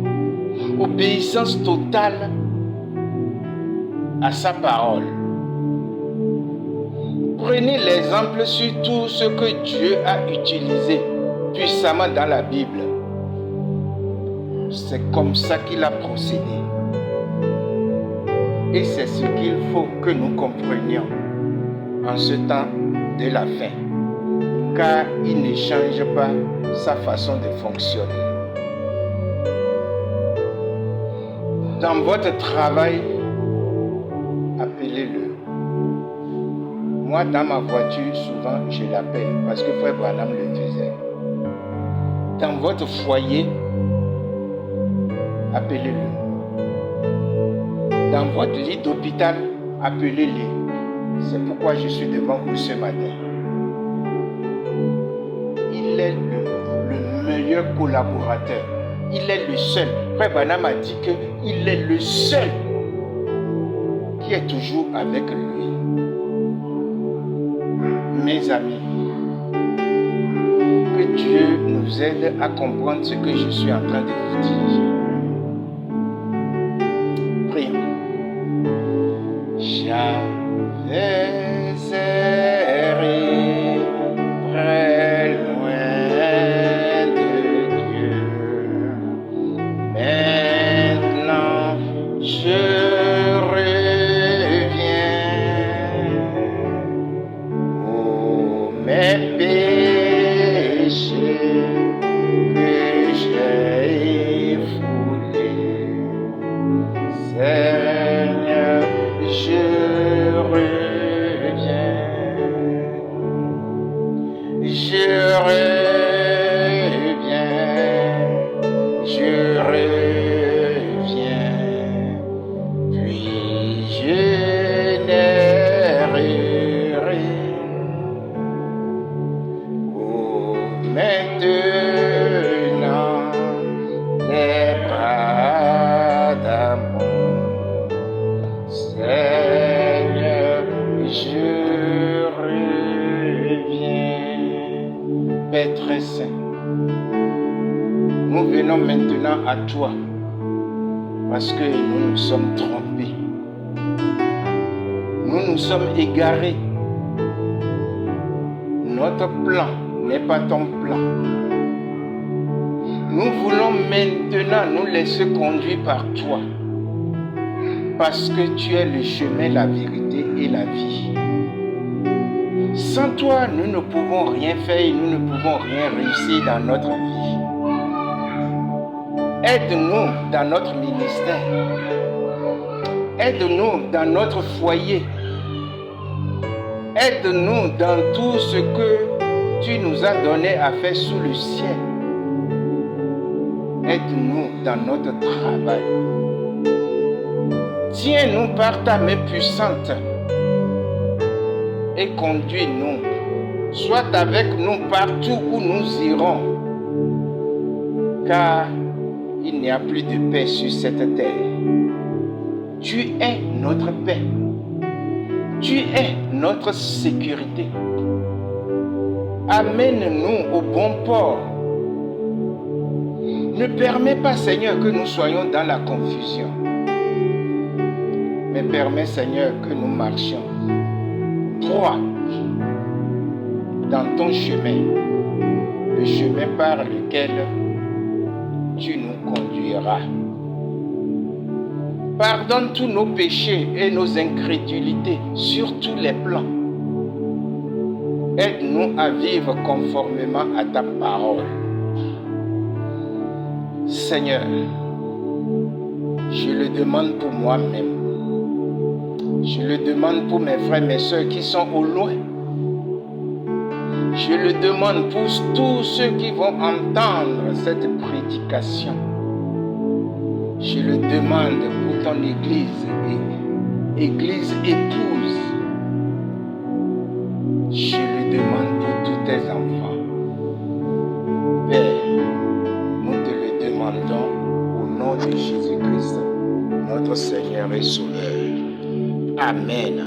Obéissance totale à sa parole. Prenez l'exemple sur tout ce que Dieu a utilisé puissamment dans la Bible. C'est comme ça qu'il a procédé. Et c'est ce qu'il faut que nous comprenions en ce temps de la fin. Car il ne change pas sa façon de fonctionner. Dans votre travail, appelez-le. Moi, dans ma voiture, souvent, je l'appelle parce que Frère Branham le faisait. Dans votre foyer, appelez-le. Dans votre lit d'hôpital, appelez-le. C'est pourquoi je suis devant vous ce matin. Il est le meilleur meilleur collaborateur. Il est le seul. Frère Branham a dit qu'il est le seul qui est toujours avec lui. Mes amis, que Dieu nous aide à comprendre ce que je suis en train de vous dire. Prions. J'avais erré très loin de Dieu. Maintenant, je reviens. Oh, mes péchés que j'ai foulés. Seigneur, je reviens. Je reviens. Puis je n'errerai. Oh, maintenant, les bras d'amour. Seigneur, je reviens. Père très saint, nous venons maintenant à toi parce que nous nous sommes trompés. Nous nous sommes égarés. Notre plan n'est pas ton plan. Nous voulons maintenant nous laisser conduire par toi. Parce que tu es le chemin, la vérité et la vie. Sans toi, nous ne pouvons rien faire et nous ne pouvons rien réussir dans notre vie. Aide-nous dans notre ministère. Aide-nous dans notre foyer. Aide-nous dans tout ce que tu nous as donné à faire sous le ciel. Aide-nous dans notre travail. Tiens-nous par ta main puissante et conduis-nous. Sois avec nous partout où nous irons. Car il n'y a plus de paix sur cette terre. Tu es notre paix. Tu es notre sécurité. Amène-nous au bon port. Ne permets pas, Seigneur, que nous soyons dans la confusion. Mais permets, Seigneur, que nous marchions droit dans ton chemin, le chemin par lequel tu nous conduiras. Pardonne tous nos péchés et nos incrédulités sur tous les plans. Aide-nous à vivre conformément à ta parole. Seigneur, je le demande pour moi-même. Je le demande pour mes frères et mes soeurs qui sont au loin. Je le demande pour tous ceux qui vont entendre cette prédication. Je le demande pour ton Église et Église épouse. Je le demande pour tous tes enfants. Père, nous te le demandons au nom de Jésus-Christ, notre Seigneur et Sauveur. Amen.